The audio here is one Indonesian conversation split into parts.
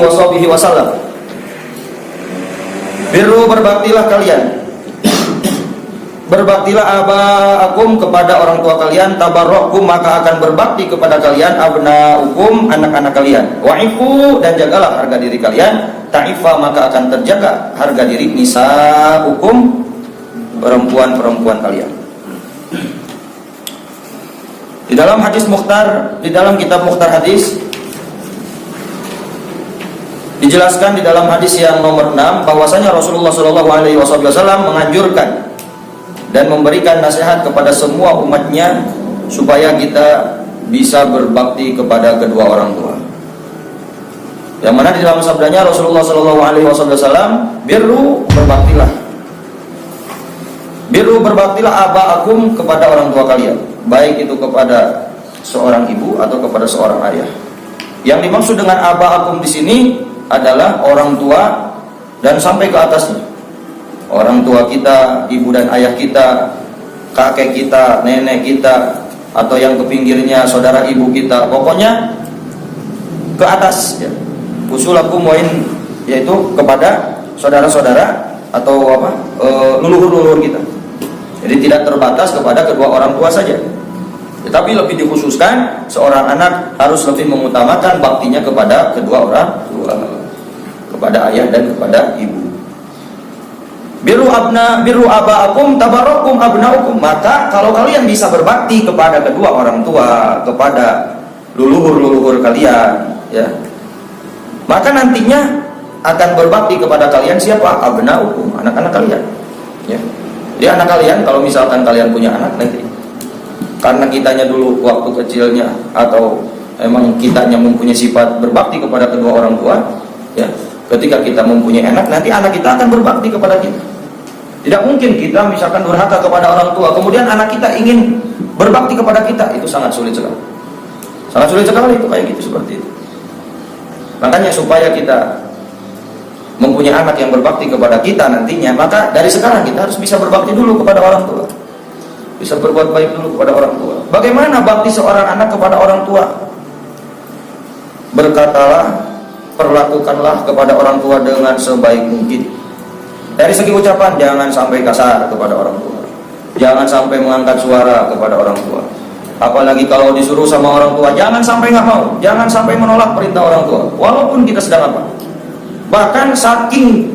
wasallam. Birru, berbaktilah kalian. Berbaktilah abaakum kepada orang tua kalian, tabarrakum maka akan berbakti kepada kalian, abnaukum anak-anak kalian, wa'ifu dan jagalah harga diri kalian, ta'ifa maka akan terjaga harga diri nisaukum perempuan-perempuan kalian. Di dalam hadis Mukhtar, di dalam kitab Mukhtar hadis dijelaskan di dalam hadis yang nomor 6 bahwasanya Rasulullah SAW menganjurkan dan memberikan nasihat kepada semua umatnya supaya kita bisa berbakti kepada kedua orang tua. Yang mana di dalam sabdanya Rasulullah SAW, birru, berbaktilah abaakum kepada orang tua kalian, baik itu kepada seorang ibu atau kepada seorang ayah. Yang dimaksud dengan abaakum di sini adalah orang tua dan sampai ke atasnya. Orang tua kita, ibu dan ayah kita, kakek kita, nenek kita, atau yang ke pinggirnya saudara ibu kita, pokoknya ke atas ya. Usulakum wain, yaitu kepada saudara-saudara atau leluhur-leluhur kita. Jadi tidak terbatas kepada kedua orang tua saja. Tetapi lebih dikhususkan seorang anak harus lebih mengutamakan baktinya kepada kedua orang tua, kepada ayah dan kepada ibu. Birru abaakum tabarrakum abnaukum, maka kalau kalian bisa berbakti kepada kedua orang tua, kepada leluhur-leluhur kalian ya, maka nantinya akan berbakti kepada kalian siapa? Abnaukum, anak-anak kalian ya. Jadi anak kalian, kalau misalkan kalian punya anak nanti, karena kitanya dulu waktu kecilnya atau emang kitanya mempunyai sifat berbakti kepada kedua orang tua ya, ketika kita mempunyai anak, nanti anak kita akan berbakti kepada kita. Tidak mungkin kita misalkan durhaka kepada orang tua, kemudian anak kita ingin berbakti kepada kita, itu sangat sulit sekali. Sangat sulit sekali itu kayak gitu, seperti itu. Makanya supaya kita mempunyai anak yang berbakti kepada kita nantinya, maka dari sekarang kita harus bisa berbakti dulu kepada orang tua. Bisa berbuat baik dulu kepada orang tua. Bagaimana bakti seorang anak kepada orang tua? Berkatalah, perlakukanlah kepada orang tua dengan sebaik mungkin. Dari segi ucapan, jangan sampai kasar kepada orang tua, jangan sampai mengangkat suara kepada orang tua. Apalagi kalau disuruh sama orang tua, jangan sampai nggak mau, jangan sampai menolak perintah orang tua, walaupun kita sedang apa. Bahkan saking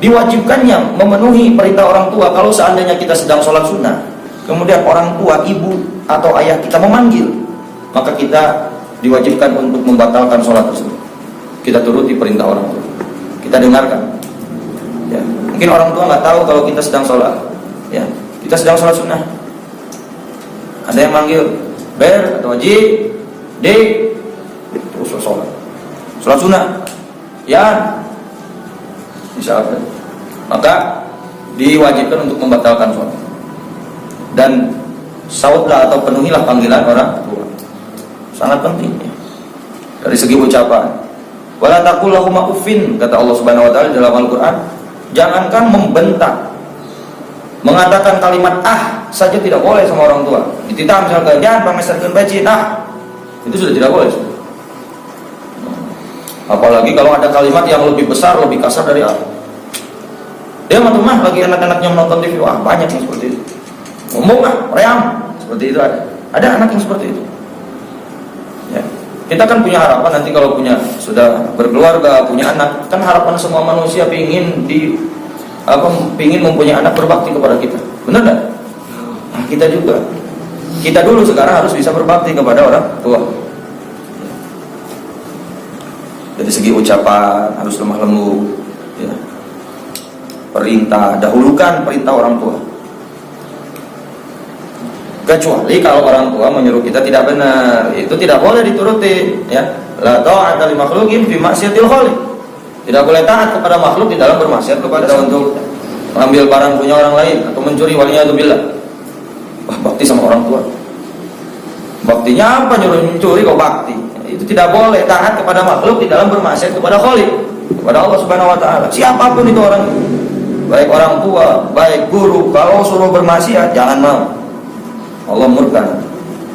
diwajibkannya memenuhi perintah orang tua, kalau seandainya kita sedang sholat sunnah, kemudian orang tua, ibu atau ayah kita memanggil, maka kita diwajibkan untuk membatalkan sholat tersebut. Kita turuti perintah orang tua, kita dengarkan. Ya, mungkin orang tua nggak tahu kalau kita sedang sholat, ya, kita sedang sholat sunnah. Ada yang manggil, Ber atau Haji, Dek, terus sholat sunnah, ya, misalkan, maka diwajibkan untuk membatalkan sholat. Dan sautlah atau penuhilah panggilan orang tua, sangat penting ya. Dari segi ucapan, wala taqul lahuma uffin, kata Allah Subhanahu wa taala dalam Al-Qur'an. Jangankan membentak, mengatakan kalimat saja tidak boleh sama orang tua. Dititah misalkan, jangan pamesterkeun beci, itu sudah tidak boleh. Apalagi kalau ada kalimat yang lebih besar, lebih kasar dari dia mah lagi anak-anaknya menonton TV, banyak yang seperti itu. Ngomong ream, seperti itu ada. Ada anak yang seperti itu. Ya. Kita kan punya harapan nanti kalau sudah berkeluarga, punya anak, kan harapan semua manusia pingin mempunyai anak berbakti kepada kita. Benar enggak? Nah, kita juga. Kita dulu sekarang harus bisa berbakti kepada orang tua. Dari segi ucapan harus lemah lembut, ya. Perintah, dahulukan perintah orang tua. Kecuali kalau orang tua menyuruh kita tidak benar, itu tidak boleh dituruti ya. La ta'ata li makhluqin fi ma'siyatil khaliq. Tidak boleh taat kepada makhluk di dalam bermaksiat kepada untuk mengambil barang punya orang lain atau mencuri, waliyadzubillah. Bakti sama orang tua. Baktinya apa, nyuruh mencuri kok bakti? Itu tidak boleh. Taat kepada makhluk di dalam bermaksiat kepada Khaliq, kepada Allah Subhanahu wa taala. Siapapun itu orang, baik orang tua, baik guru, kalau suruh bermaksiat jangan mau. Allah murka.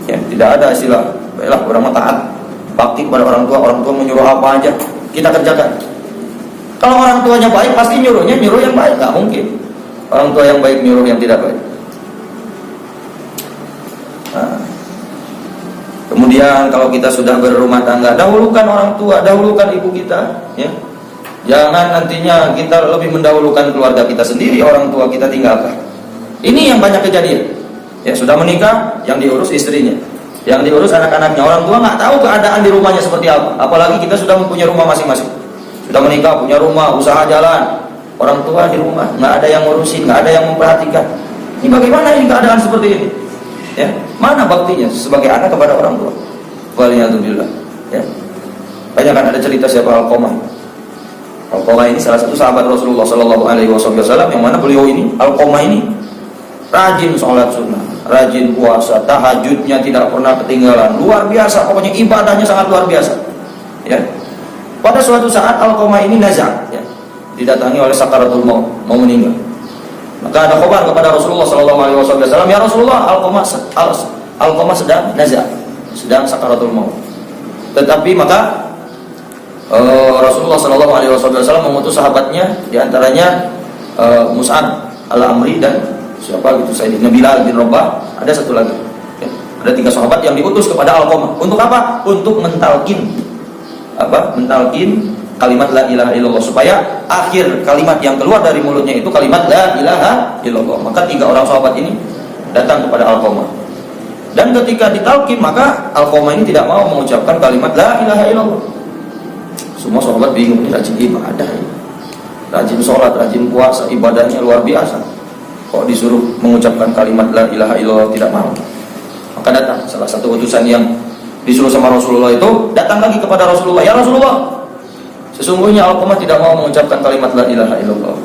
Ya, tidak ada istilah baiklah orang taat bakti kepada orang tua menyuruh apa aja kita kerjakan. Kalau orang tuanya baik, pasti nyuruh yang baik. Nggak mungkin orang tua yang baik nyuruh yang tidak baik. Nah, kemudian kalau kita sudah berumah tangga, dahulukan orang tua, dahulukan ibu kita, ya. Jangan nantinya kita lebih mendahulukan keluarga kita sendiri, orang tua kita tinggalkan. Ini yang banyak kejadian. Ya, sudah menikah, yang diurus istrinya, yang diurus anak-anaknya. Orang tua nggak tahu keadaan di rumahnya seperti apa. Apalagi kita sudah mempunyai rumah masing-masing. Sudah menikah, punya rumah, usaha jalan. Orang tua di rumah, nggak ada yang ngurusin, nggak ada yang memperhatikan. Ini bagaimana ini keadaan seperti ini? Ya, mana baktinya sebagai anak kepada orang tua? Waliyadzubillah. Ya, banyak kan ada cerita siapa Alqamah. Alqamah ini salah satu sahabat Rasulullah Shallallahu Alaihi Wasallam yang mana beliau ini Alqamah ini rajin sholat sunnah, rajin puasa, tahajudnya tidak pernah ketinggalan, luar biasa. Pokoknya ibadahnya sangat luar biasa. Ya. Pada suatu saat Alqamah ini nazar, ya, didatangi oleh sakaratul maut, mau meninggal. Maka ada khabar kepada Rasulullah Shallallahu Alaihi Wasallam, ya Rasulullah, Alqamah sedang nazar, sedang sakaratul maut. Tetapi maka Rasulullah Shallallahu Alaihi Wasallam mengutus sahabatnya, diantaranya Mus'ab al-Amri dan siapa gitu, Sayyidina Bilal bin Rabah, ada satu lagi. Ya, ada 3 sahabat yang diutus kepada Alqamah. Untuk apa? Untuk mentalkin kalimat la ilaha illallah, supaya akhir kalimat yang keluar dari mulutnya itu kalimat la ilaha illallah. Maka 3 orang sahabat ini datang kepada Alqamah. Dan ketika ditalkin, maka Alqamah ini tidak mau mengucapkan kalimat la ilaha illallah. Semua sahabat bingung, ini rajin ibadah, rajin sholat, rajin puasa, ibadahnya luar biasa, kok disuruh mengucapkan kalimat la ilaha illallah tidak mau. Maka datang salah satu utusan yang disuruh sama Rasulullah itu, datang lagi kepada Rasulullah, ya Rasulullah, sesungguhnya Alqamah tidak mau mengucapkan kalimat la ilaha illallah.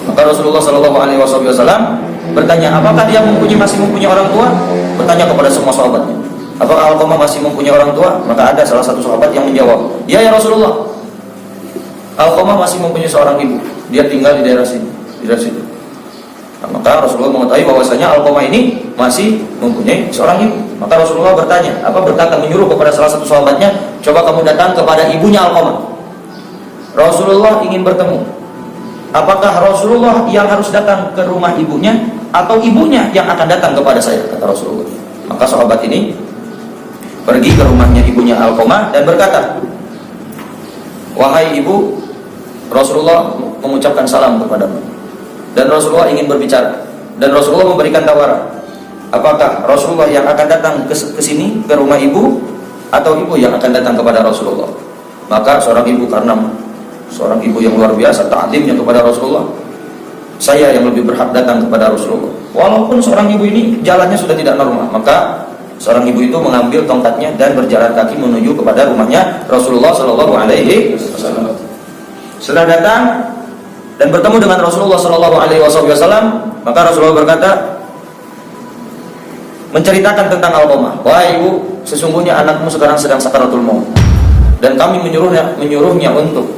Maka Rasulullah Shallallahu Alaihi Wasallam bertanya, apakah dia masih mempunyai orang tua? Bertanya kepada semua sahabatnya, apakah Alqamah masih mempunyai orang tua? Maka ada salah satu sahabat yang menjawab, ya Rasulullah, Alqamah masih mempunyai seorang ibu, dia tinggal di daerah sini, di daerah situ. Nah, maka Rasulullah mengetahui bahwasanya Alqamah ini masih mempunyai seorang ibu. Maka Rasulullah berkata menyuruh kepada salah satu sahabatnya, coba kamu datang kepada ibunya Alqamah. Rasulullah ingin bertemu. Apakah Rasulullah yang harus datang ke rumah ibunya, atau ibunya yang akan datang kepada saya, kata Rasulullah. Maka sahabat ini pergi ke rumahnya ibunya Alqamah dan berkata, wahai ibu, Rasulullah mengucapkan salam kepadamu. Dan Rasulullah ingin berbicara, dan Rasulullah memberikan tawaran, apakah Rasulullah yang akan datang ke sini, ke rumah ibu, atau ibu yang akan datang kepada Rasulullah? Maka seorang ibu, karena seorang ibu yang luar biasa ta'zimnya kepada Rasulullah, saya yang lebih berhak datang kepada Rasulullah. Walaupun seorang ibu ini jalannya sudah tidak normal, maka seorang ibu itu mengambil tongkatnya dan berjalan kaki menuju kepada rumahnya Rasulullah Shallallahu Alaihi Wasallam. Setelah datang dan bertemu dengan Rasulullah Shallallahu Alaihi Wasallam, maka Rasulullah berkata, menceritakan tentang Alqamah, wahai ibu, sesungguhnya anakmu sekarang sedang sakaratul maut, dan kami menyuruhnya untuk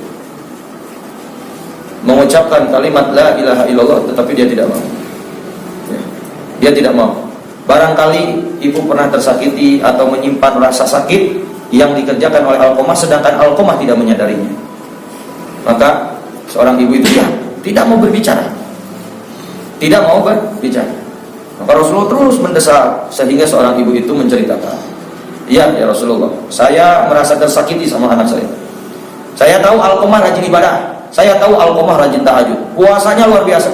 mengucapkan kalimat la ilaha illallah, tetapi dia tidak mau. Ya, dia tidak mau. Barangkali ibu pernah tersakiti atau menyimpan rasa sakit yang dikerjakan oleh Alqamah, sedangkan Alqamah tidak menyadarinya. Maka seorang ibu itu ya tidak mau berbicara, tidak mau berbicara. Maka Rasulullah terus mendesak sehingga seorang ibu itu menceritakan, ya Rasulullah, saya merasa tersakiti sama anak saya. Saya tahu Alqamah rajin ibadah, saya tahu Alqamah rajin tahajud, puasanya luar biasa.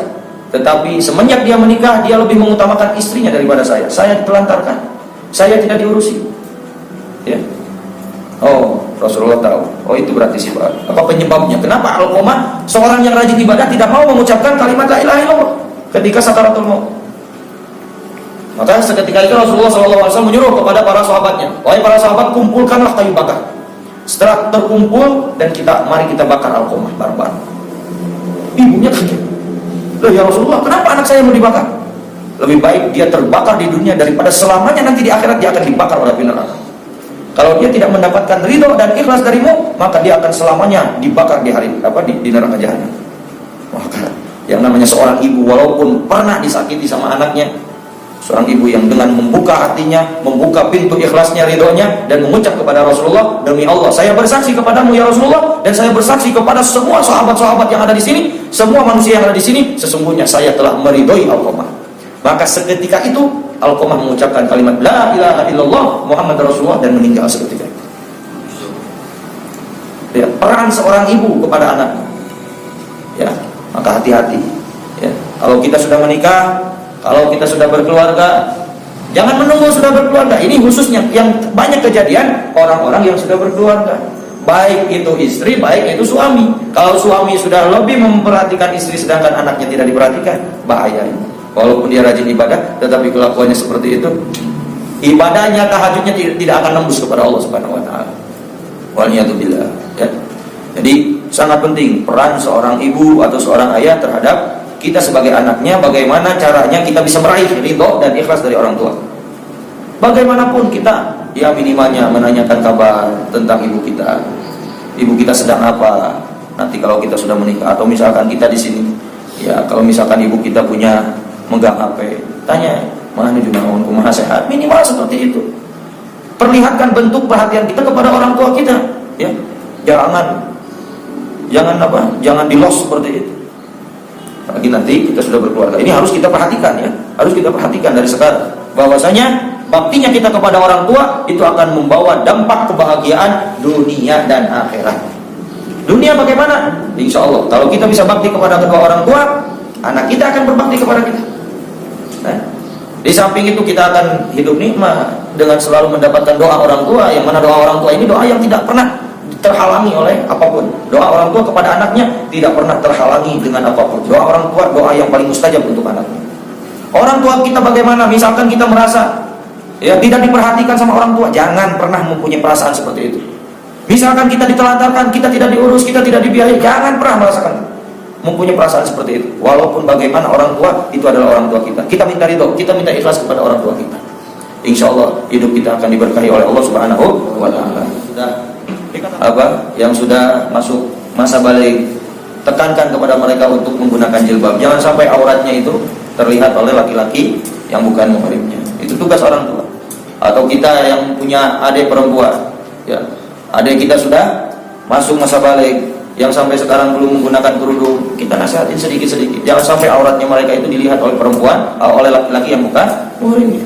Tetapi semenjak dia menikah, dia lebih mengutamakan istrinya daripada saya. Saya ditelantarkan, saya tidak diurusi. Ya. Oh, Rasulullah tahu. Oh, itu berarti sifat. Apa penyebabnya? Kenapa Alqamah seorang yang rajin ibadah tidak mau mengucapkan kalimat la ilaha illallah ketika sakaratul maut? Maka seketika itu Rasulullah SAW menyuruh kepada para sahabatnya, wahai para sahabat, kumpulkanlah kayu bakar. Setelah terkumpul, dan mari kita bakar Alqamah bareng-bareng. Ibunya kaget. Loh ya Rasulullah, kenapa anak saya mau dibakar? Lebih baik dia terbakar di dunia daripada selamanya nanti di akhirat dia akan dibakar oleh api neraka. Kalau dia tidak mendapatkan ridho dan ikhlas darimu, maka dia akan selamanya dibakar di neraka jahanam. Maka yang namanya seorang ibu, walaupun pernah disakiti sama anaknya, Seorang ibu yang dengan membuka hatinya, membuka pintu ikhlasnya, ridhonya, dan mengucap kepada Rasulullah, demi Allah, saya bersaksi kepadamu ya Rasulullah, dan saya bersaksi kepada semua sahabat-sahabat yang ada di sini, semua manusia yang ada di sini, sesungguhnya saya telah meridhoi Alqamah. Maka seketika itu Alqamah mengucapkan kalimat la ilaha illallah Muhammad Rasulullah dan meninggal seketika itu. Ya, peran seorang ibu kepada anaknya. Ya, maka hati-hati. Ya, kalau kita sudah menikah, kalau kita sudah berkeluarga, jangan menunggu sudah berkeluarga. Ini khususnya yang banyak kejadian orang-orang yang sudah berkeluarga. Baik itu istri, baik itu suami. Kalau suami sudah lebih memperhatikan istri sedangkan anaknya tidak diperhatikan, bahaya ini. Walaupun dia rajin ibadah, tetapi kelakuannya seperti itu, ibadahnya, tahajudnya tidak akan nembus kepada Allah Subhanahu wa taala. Waliyadzubillah. Ya. Jadi sangat penting peran seorang ibu atau seorang ayah terhadap kita sebagai anaknya, bagaimana caranya kita bisa meraih ridho dan ikhlas dari orang tua. Bagaimanapun kita, ya minimalnya menanyakan kabar tentang ibu kita. Ibu kita sedang apa? Nanti kalau kita sudah menikah, atau misalkan kita di sini, ya kalau misalkan ibu kita punya megang HP, tanya, mana junaun kumaha sehat? Minimal seperti itu. Perlihatkan bentuk perhatian kita kepada orang tua kita. Ya, jangan di-loss seperti itu. Lagi nanti kita sudah berkeluarga, ini harus kita perhatikan ya, harus kita perhatikan dari sekarang, bahwasanya baktinya kita kepada orang tua itu akan membawa dampak kebahagiaan dunia dan akhirat. Dunia bagaimana? Insya Allah kalau kita bisa bakti kepada kedua orang tua, anak kita akan berbakti kepada kita. Nah, di samping itu kita akan hidup nikmat dengan selalu mendapatkan doa orang tua, yang mana doa orang tua ini doa yang tidak pernah terhalangi oleh apapun. Doa orang tua kepada anaknya tidak pernah terhalangi dengan apapun. Doa orang tua doa yang paling mustajab untuk anaknya. Orang tua kita bagaimana? Misalkan kita merasa ya tidak diperhatikan sama orang tua, jangan pernah mempunyai perasaan seperti itu. Misalkan kita ditelantarkan, kita tidak diurus, kita tidak dibiayai, jangan pernah merasakan mempunyai perasaan seperti itu. Walaupun bagaimana orang tua itu adalah orang tua kita. Kita minta ridho, kita minta ikhlas kepada orang tua kita. Insya Allah hidup kita akan diberkahi oleh Allah Subhanahu wa taala. Yang sudah masuk masa balik, tekankan kepada mereka untuk menggunakan jilbab. Jangan sampai auratnya itu terlihat oleh laki-laki yang bukan muhrimnya. Itu tugas orang tua. Atau kita yang punya adik perempuan, ya, adik kita sudah masuk masa balik, yang sampai sekarang belum menggunakan kerudung, kita nasihatin sedikit-sedikit. Jangan sampai auratnya mereka itu dilihat oleh perempuan, oleh laki-laki yang bukan muhrimnya.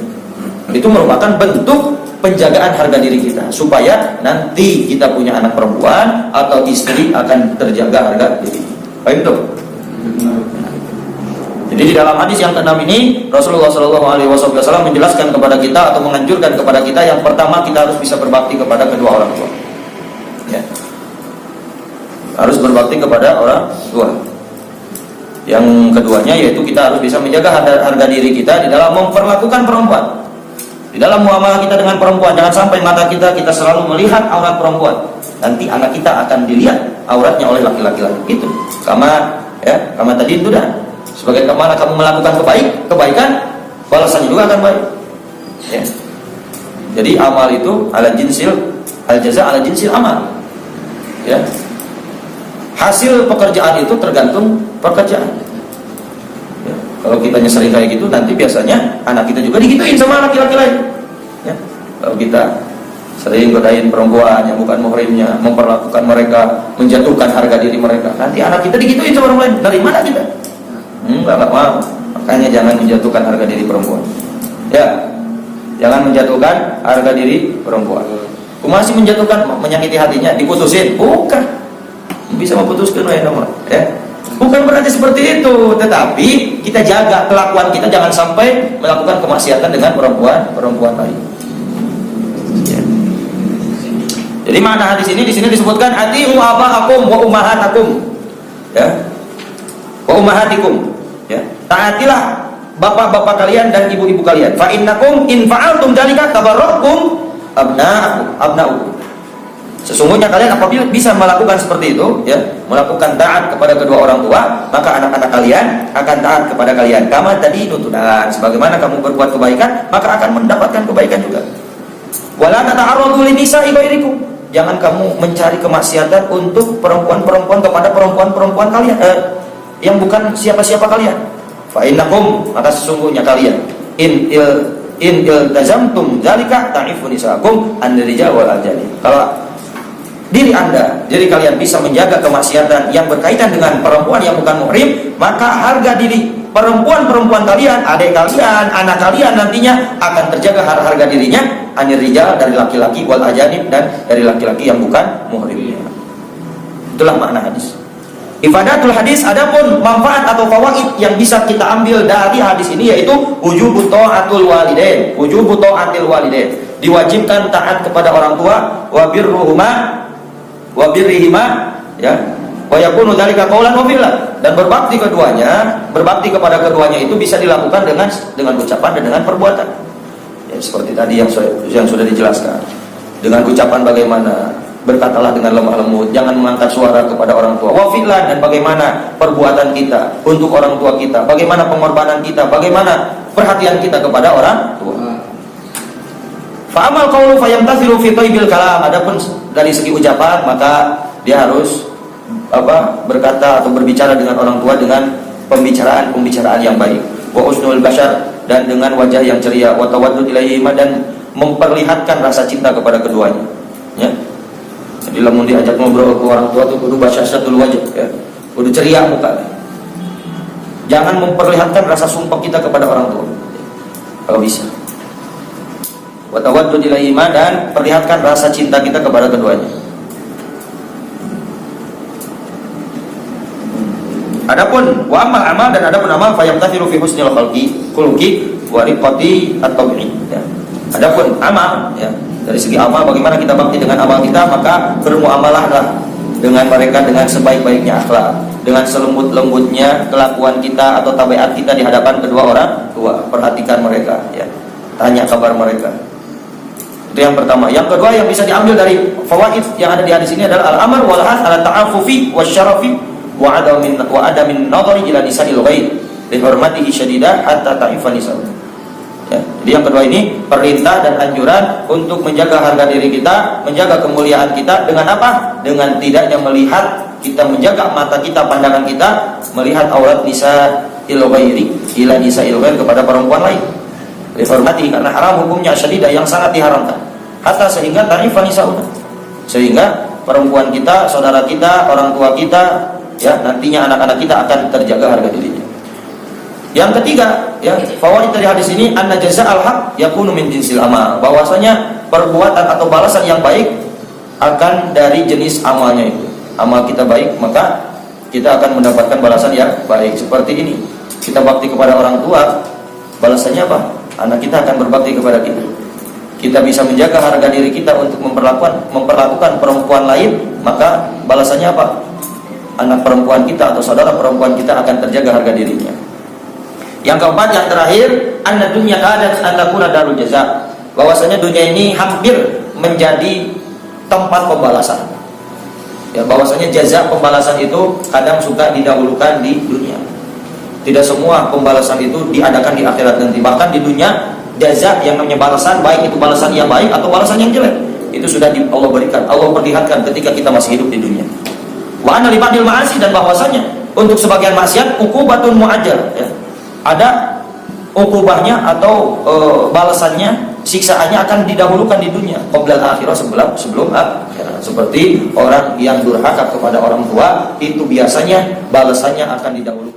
Itu merupakan bentuk penjagaan harga diri kita, supaya nanti kita punya anak perempuan atau istri akan terjaga harga diri. Baik itu. Jadi di dalam hadis yang ke-6 ini Rasulullah SAW menjelaskan kepada kita atau menganjurkan kepada kita, yang pertama kita harus bisa berbakti kepada kedua orang tua. Ya. Harus berbakti kepada orang tua. Yang keduanya yaitu kita harus bisa menjaga harga diri kita di dalam memperlakukan perempuan. Di dalam muamalah kita dengan perempuan, jangan sampai mata kita selalu melihat aurat perempuan. Nanti anak kita akan dilihat auratnya oleh laki-laki lain. Itu. Kama tadi itu dah. Sebagai kemana kamu melakukan kebaikan, balasannya juga akan baik. Ya. Jadi amal itu al-jaza ala jinsil amal. Ya. Hasil pekerjaan itu tergantung pekerjaan. Kalau kitanya sering kayak gitu, nanti biasanya anak kita juga digituin sama laki-laki lain. Ya. Kalau kita sering godain perempuan yang bukan muhrimnya, memperlakukan mereka, menjatuhkan harga diri mereka, nanti anak kita digituin sama orang lain. Dari mana kita? Enggak mau. Makanya jangan menjatuhkan harga diri perempuan. Ya, jangan menjatuhkan harga diri perempuan. Masih menjatuhkan, menyakiti hatinya, diputusin? Bukan. Bisa memutuskan ya. Bukan berarti seperti itu, tetapi kita jaga kelakuan kita, jangan sampai melakukan kemaksiatan dengan perempuan lain. Ya. Jadi mana hadis ini? Di sini disebutkan ati'u aba'akum wa ummahatakum. Ya. Wa ummahatikum. Ya. Taatilah bapak-bapak kalian dan ibu-ibu kalian. Fa innakum in fa'altum dzalika tabarrakum abna'ukum. Sesungguhnya kalian apabila bisa melakukan seperti itu, ya, melakukan taat kepada kedua orang tua, maka anak-anak kalian akan taat kepada kalian. Kama tadi nutunan, sebagaimana kamu berbuat kebaikan, maka akan mendapatkan kebaikan juga. Wala tata'arradu linisa'i ghairikum. Jangan kamu mencari kemaksiatan untuk perempuan-perempuan kepada perempuan-perempuan kalian, yang bukan siapa-siapa kalian. Fa innakum, maka sesungguhnya kalian in iltazamtum dzalika ta'ifun nisakum an-rijal wal ajali. Kalau diri kalian bisa menjaga kemaksiatan yang berkaitan dengan perempuan yang bukan muhrim, maka harga diri perempuan kalian, adik kalian, anak kalian nantinya akan terjaga harga dirinya anir rijal, dari laki-laki, wal ajanib, dan dari laki-laki yang bukan muhrimnya. Itulah makna hadis. Ifadatul hadis, adapun manfaat atau fawaid yang bisa kita ambil dari hadis ini yaitu wujubu ta'atul walidain, wujubu ta'atil walidain, diwajibkan taat kepada orang tua, wa birrihima, ya, wa yakunu dzalika qaulan wa fi'lan, dan berbakti kepada keduanya itu bisa dilakukan dengan ucapan dan dengan perbuatan. Ya, seperti tadi yang sudah dijelaskan. Dengan ucapan bagaimana? Berkatalah dengan lemah lembut, jangan mengangkat suara kepada orang tua. Wa fi'lan, dan bagaimana perbuatan kita untuk orang tua kita, bagaimana pengorbanan kita, bagaimana perhatian kita kepada orang tua. Fa amal qaulu fa yamtathilu fi thaybil kalam, adapun dari segi ucapan maka dia harus berkata atau berbicara dengan orang tua dengan pembicaraan yang baik. Wa husnul bashar, dan dengan wajah yang ceria, wa tawaddud ilaihima, dan memperlihatkan rasa cinta kepada keduanya. Ya. Jadi lamun diajak ngobrol ke orang tua itu kudu basyasyatul wajh, ya. Kudu ceria muka. Jangan memperlihatkan rasa sumpah kita kepada orang tua. Kalau bisa. Wa tawaddud ilaihima, dan perlihatkan rasa cinta kita kepada keduanya. Adapun wa amal dan adapun amal fa yamtathilu fi husnil khuluqi wa riqati at-tabi'i. Ya. Adapun amal, ya, dari segi amal bagaimana kita bakti dengan amal kita, maka bermuamalahlah dengan mereka dengan sebaik-baiknya akhlak, dengan selembut-lembutnya kelakuan kita atau tabiat kita di hadapan kedua orang tua. Perhatikan mereka, ya. Tanya kabar mereka. Itu yang pertama. Yang kedua yang bisa diambil dari fawaid yang ada di hadis ini adalah al-amr wal hath ala ta'affufi wasyarafi wa adamin nadhari ila nisa'il ghair li hurmatihi syadidah hatta ta'ifa nisa'u. Ya, jadi yang kedua ini perintah dan anjuran untuk menjaga harga diri kita, menjaga kemuliaan kita dengan apa? Dengan tidaknya melihat, kita menjaga mata kita, pandangan kita melihat aurat nisa il-ghairi ila nisa il-ghair, kepada perempuan lain. Dihormati karena haram hukumnya syadidah, yang sangat diharamkan. Hatta sehingga ta'ifan nisa'una, sehingga perempuan kita, saudara kita, orang tua kita, ya, nantinya anak-anak kita akan terjaga harga dirinya. Yang ketiga, ya, fawaid dari hadis ini anna jazaa'al haq yakunu min jinsil amal, bahwasanya perbuatan atau balasan yang baik akan dari jenis amalnya itu. Amal kita baik, maka kita akan mendapatkan balasan yang baik. Seperti ini, kita bakti kepada orang tua, balasannya apa? Anak kita akan berbakti kepada kita. Kita bisa menjaga harga diri kita untuk memperlakukan perempuan lain, maka balasannya apa? Anak perempuan kita atau saudara perempuan kita akan terjaga harga dirinya. Yang keempat, yang terakhir, anna dunya kadat an takuna darul jaza, bahwasanya dunia ini hampir menjadi tempat pembalasan. Ya, bahwasanya jaza, pembalasan itu kadang suka didahulukan di dunia. Tidak semua pembalasan itu diadakan di akhirat nanti. Bahkan di dunia, jaza yang namanya balasan, baik itu balasan yang baik atau balasan yang jelek, itu sudah Allah berikan, Allah perlihatkan ketika kita masih hidup di dunia. Wa anna li ba'dil ma'asi, dan bahwasanya untuk sebagian maksiat uqubatun mu'ajjal, ya. Ada ukubahnya atau balasannya, siksaannya akan didahulukan di dunia, qoblal akhirah, sebelum akhirat. Seperti orang yang durhaka kepada orang tua, itu biasanya balasannya akan didahulukan